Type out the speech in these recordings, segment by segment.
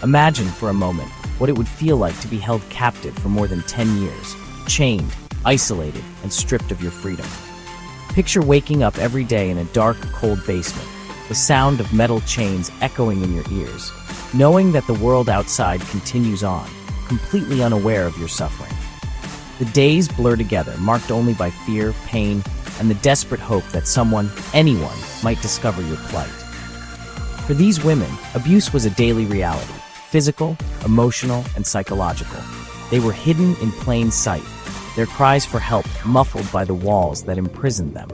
Imagine for a moment what it would feel like to be held captive for more than 10 years, chained, isolated, and stripped of your freedom. Picture waking up every day in a dark, cold basement, the sound of metal chains echoing in your ears, knowing that the world outside continues on, completely unaware of your suffering. The days blur together, marked only by fear, pain, and the desperate hope that someone, anyone, might discover your plight. For these women, abuse was a daily reality, physical, emotional, and psychological. They were hidden in plain sight, their cries for help muffled by the walls that imprisoned them.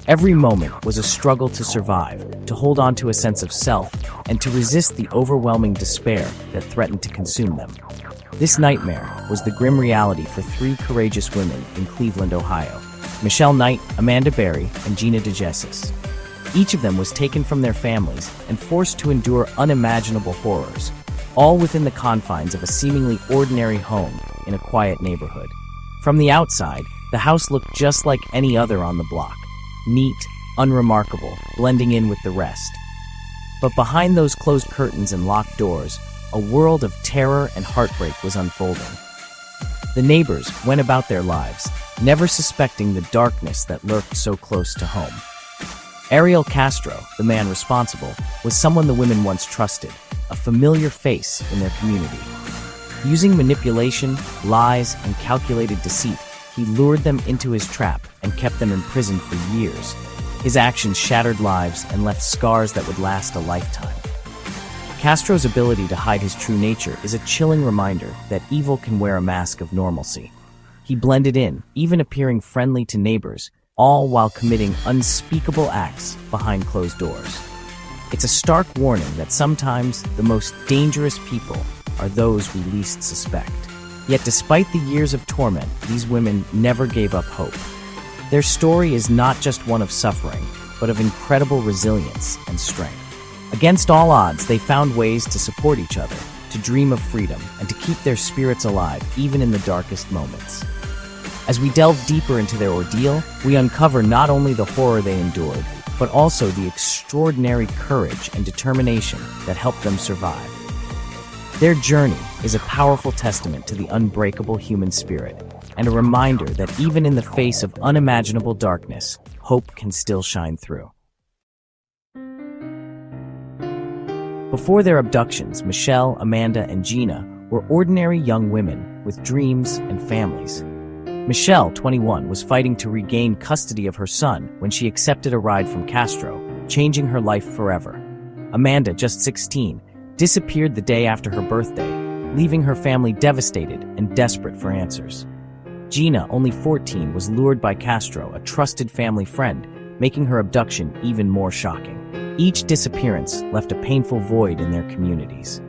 Every moment was a struggle to survive, to hold on to a sense of self, and to resist the overwhelming despair that threatened to consume them. This nightmare was the grim reality for three courageous women in Cleveland, Ohio: Michelle Knight, Amanda Berry, and Gina DeJesus. Each of them was taken from their families and forced to endure unimaginable horrors, all within the confines of a seemingly ordinary home in a quiet neighborhood. From the outside, the house looked just like any other on the block, neat, unremarkable, blending in with the rest. But behind those closed curtains and locked doors, a world of terror and heartbreak was unfolding. The neighbors went about their lives, never suspecting the darkness that lurked so close to home. Ariel Castro, the man responsible, was someone the women once trusted, a familiar face in their community. Using manipulation, lies, and calculated deceit, he lured them into his trap and kept them imprisoned for years. His actions shattered lives and left scars that would last a lifetime. Castro's ability to hide his true nature is a chilling reminder that evil can wear a mask of normalcy. He blended in, even appearing friendly to neighbors, all while committing unspeakable acts behind closed doors. It's a stark warning that sometimes the most dangerous people are those we least suspect. Yet despite the years of torment, these women never gave up hope. Their story is not just one of suffering, but of incredible resilience and strength. Against all odds, they found ways to support each other, to dream of freedom, and to keep their spirits alive even in the darkest moments. As we delve deeper into their ordeal, we uncover not only the horror they endured, but also the extraordinary courage and determination that helped them survive. Their journey is a powerful testament to the unbreakable human spirit, and a reminder that even in the face of unimaginable darkness, hope can still shine through. Before their abductions, Michelle, Amanda, and Gina were ordinary young women with dreams and families. Michelle, 21, was fighting to regain custody of her son when she accepted a ride from Castro, changing her life forever. Amanda, just 16, disappeared the day after her birthday, leaving her family devastated and desperate for answers. Gina, only 14, was lured by Castro, a trusted family friend, making her abduction even more shocking. Each disappearance left a painful void in their communities.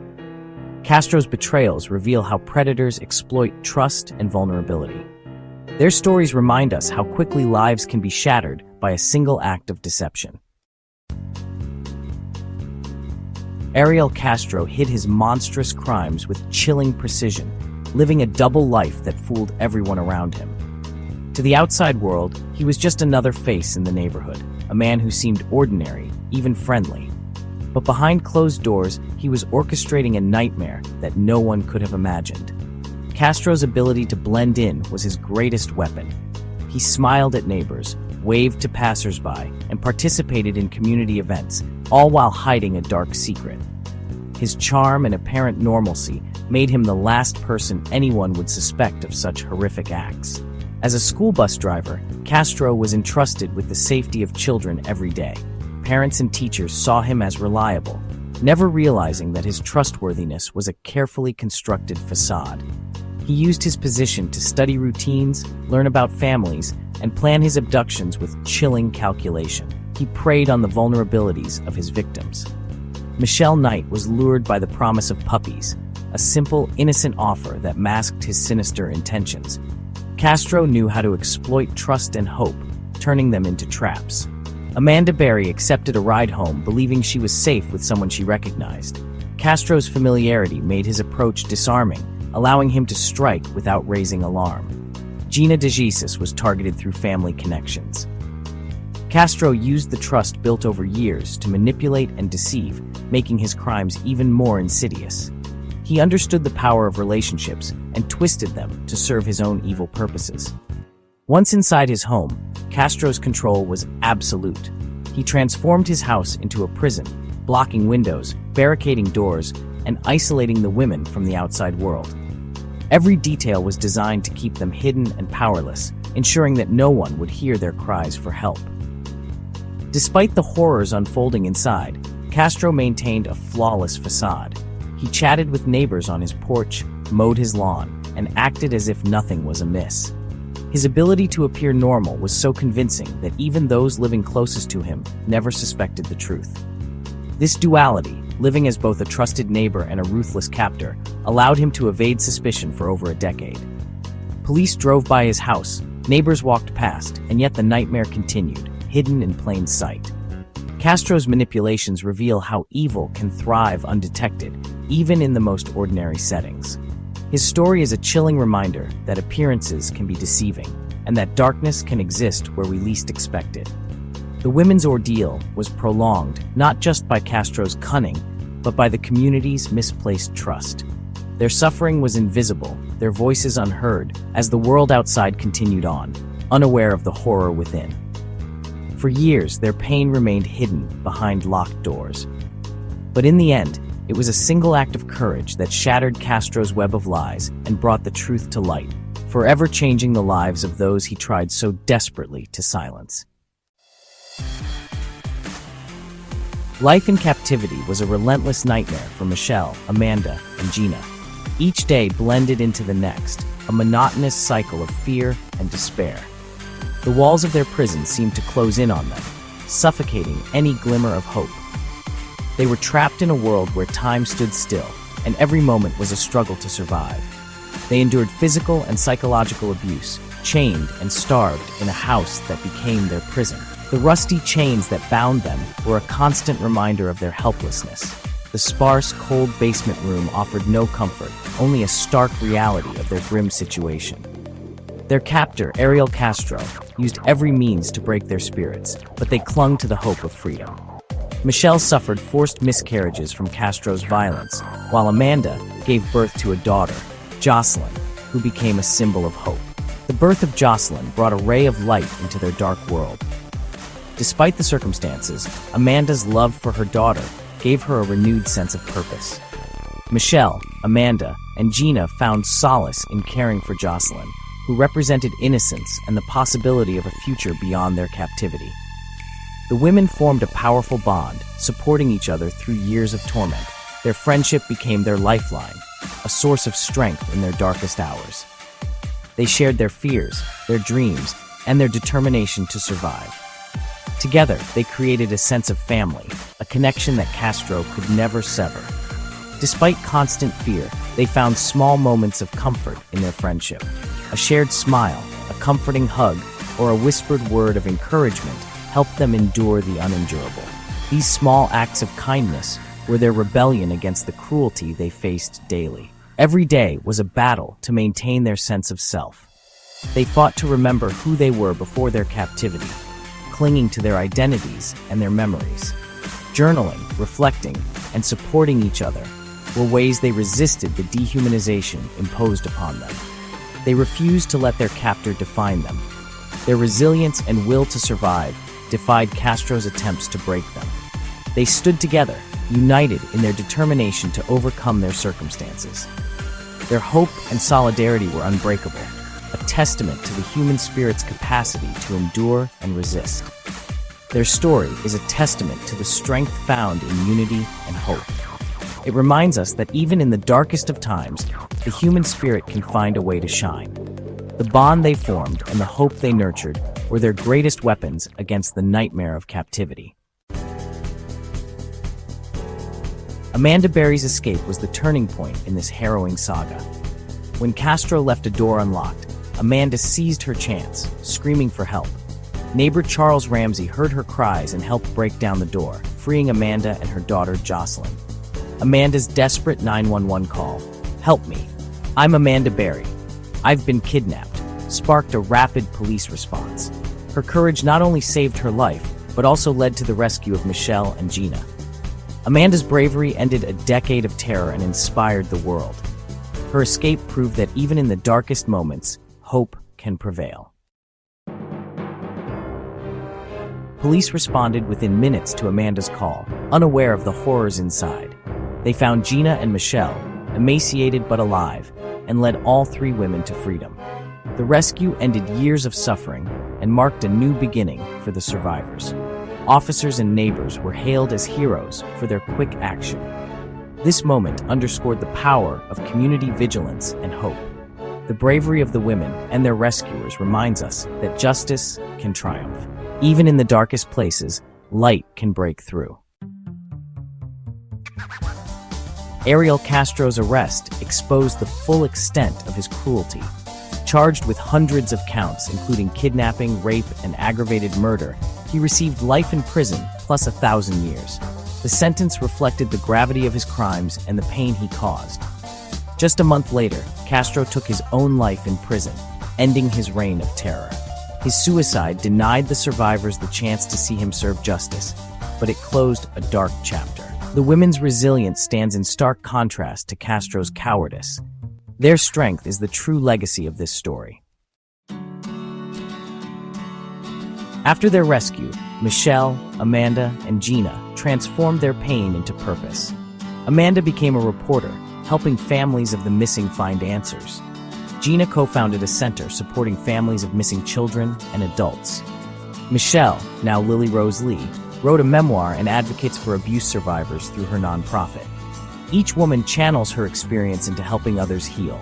Castro's betrayals reveal how predators exploit trust and vulnerability. Their stories remind us how quickly lives can be shattered by a single act of deception. Ariel Castro hid his monstrous crimes with chilling precision, living a double life that fooled everyone around him. To the outside world, he was just another face in the neighborhood, a man who seemed ordinary, even friendly. But behind closed doors, he was orchestrating a nightmare that no one could have imagined. Castro's ability to blend in was his greatest weapon. He smiled at neighbors, waved to passersby, and participated in community events, all while hiding a dark secret. His charm and apparent normalcy made him the last person anyone would suspect of such horrific acts. As a school bus driver, Castro was entrusted with the safety of children every day. Parents and teachers saw him as reliable, never realizing that his trustworthiness was a carefully constructed facade. He used his position to study routines, learn about families, and plan his abductions with chilling calculation. He preyed on the vulnerabilities of his victims. Michelle Knight was lured by the promise of puppies, a simple, innocent offer that masked his sinister intentions. Castro knew how to exploit trust and hope, turning them into traps. Amanda Berry accepted a ride home, believing she was safe with someone she recognized. Castro's familiarity made his approach disarming, allowing him to strike without raising alarm. Gina DeJesus was targeted through family connections. Castro used the trust built over years to manipulate and deceive, making his crimes even more insidious. He understood the power of relationships and twisted them to serve his own evil purposes. Once inside his home, Castro's control was absolute. He transformed his house into a prison, blocking windows, barricading doors, and isolating the women from the outside world. Every detail was designed to keep them hidden and powerless, ensuring that no one would hear their cries for help. Despite the horrors unfolding inside, Castro maintained a flawless facade. He chatted with neighbors on his porch, mowed his lawn, and acted as if nothing was amiss. His ability to appear normal was so convincing that even those living closest to him never suspected the truth. This duality, living as both a trusted neighbor and a ruthless captor, allowed him to evade suspicion for over a decade. Police drove by his house, neighbors walked past, and yet the nightmare continued, hidden in plain sight. Castro's manipulations reveal how evil can thrive undetected, even in the most ordinary settings. His story is a chilling reminder that appearances can be deceiving, and that darkness can exist where we least expect it. The women's ordeal was prolonged not just by Castro's cunning, but by the community's misplaced trust. Their suffering was invisible, their voices unheard, as the world outside continued on, unaware of the horror within. For years, their pain remained hidden behind locked doors. But in the end, it was a single act of courage that shattered Castro's web of lies and brought the truth to light, forever changing the lives of those he tried so desperately to silence. Life in captivity was a relentless nightmare for Michelle, Amanda, and Gina. Each day blended into the next, a monotonous cycle of fear and despair. The walls of their prison seemed to close in on them, suffocating any glimmer of hope. They were trapped in a world where time stood still, and every moment was a struggle to survive. They endured physical and psychological abuse, chained and starved in a house that became their prison. The rusty chains that bound them were a constant reminder of their helplessness. The sparse, cold basement room offered no comfort, only a stark reality of their grim situation. Their captor, Ariel Castro, used every means to break their spirits, but they clung to the hope of freedom. Michelle suffered forced miscarriages from Castro's violence, while Amanda gave birth to a daughter, Jocelyn, who became a symbol of hope. The birth of Jocelyn brought a ray of light into their dark world. Despite the circumstances, Amanda's love for her daughter gave her a renewed sense of purpose. Michelle, Amanda, and Gina found solace in caring for Jocelyn, who represented innocence and the possibility of a future beyond their captivity. The women formed a powerful bond, supporting each other through years of torment. Their friendship became their lifeline, a source of strength in their darkest hours. They shared their fears, their dreams, and their determination to survive. Together, they created a sense of family, a connection that Castro could never sever. Despite constant fear, they found small moments of comfort in their friendship. A shared smile, a comforting hug, or a whispered word of encouragement helped them endure the unendurable. These small acts of kindness were their rebellion against the cruelty they faced daily. Every day was a battle to maintain their sense of self. They fought to remember who they were before their captivity, clinging to their identities and their memories. Journaling, reflecting, and supporting each other were ways they resisted the dehumanization imposed upon them. They refused to let their captor define them. Their resilience and will to survive defied Castro's attempts to break them. They stood together, united in their determination to overcome their circumstances. Their hope and solidarity were unbreakable, a testament to the human spirit's capacity to endure and resist. Their story is a testament to the strength found in unity and hope. It reminds us that even in the darkest of times, the human spirit can find a way to shine. The bond they formed and the hope they nurtured were their greatest weapons against the nightmare of captivity. Amanda Berry's escape was the turning point in this harrowing saga. When Castro left a door unlocked, Amanda seized her chance, screaming for help. Neighbor Charles Ramsey heard her cries and helped break down the door, freeing Amanda and her daughter Jocelyn. Amanda's desperate 911 call, "Help me, I'm Amanda Berry. I've been kidnapped," sparked a rapid police response. Her courage not only saved her life, but also led to the rescue of Michelle and Gina. Amanda's bravery ended a decade of terror and inspired the world. Her escape proved that even in the darkest moments, hope can prevail. Police responded within minutes to Amanda's call, unaware of the horrors inside. They found Gina and Michelle, emaciated but alive, and led all three women to freedom. The rescue ended years of suffering and marked a new beginning for the survivors. Officers and neighbors were hailed as heroes for their quick action. This moment underscored the power of community vigilance and hope. The bravery of the women and their rescuers reminds us that justice can triumph. Even in the darkest places, light can break through. Ariel Castro's arrest exposed the full extent of his cruelty. Charged with hundreds of counts, including kidnapping, rape, and aggravated murder, he received life in prison plus 1,000 years. The sentence reflected the gravity of his crimes and the pain he caused. Just a month later, Castro took his own life in prison, ending his reign of terror. His suicide denied the survivors the chance to see him serve justice, but it closed a dark chapter. The women's resilience stands in stark contrast to Castro's cowardice. Their strength is the true legacy of this story. After their rescue, Michelle, Amanda, and Gina transformed their pain into purpose. Amanda became a reporter, helping families of the missing find answers. Gina co-founded a center supporting families of missing children and adults. Michelle, now Lily Rose Lee, wrote a memoir and advocates for abuse survivors through her nonprofit. Each woman channels her experience into helping others heal.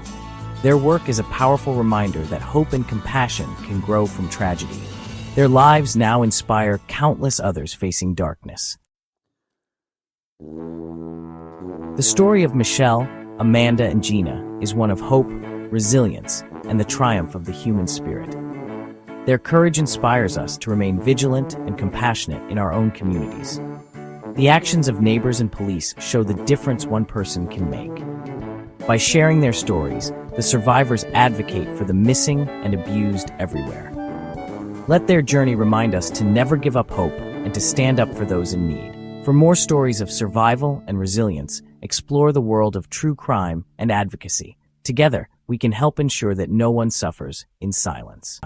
Their work is a powerful reminder that hope and compassion can grow from tragedy. Their lives now inspire countless others facing darkness. The story of Michelle, Amanda, and Gina is one of hope, resilience, and the triumph of the human spirit. Their courage inspires us to remain vigilant and compassionate in our own communities. The actions of neighbors and police show the difference one person can make. By sharing their stories, the survivors advocate for the missing and abused everywhere. Let their journey remind us to never give up hope and to stand up for those in need. For more stories of survival and resilience, explore the world of true crime and advocacy. Together, we can help ensure that no one suffers in silence.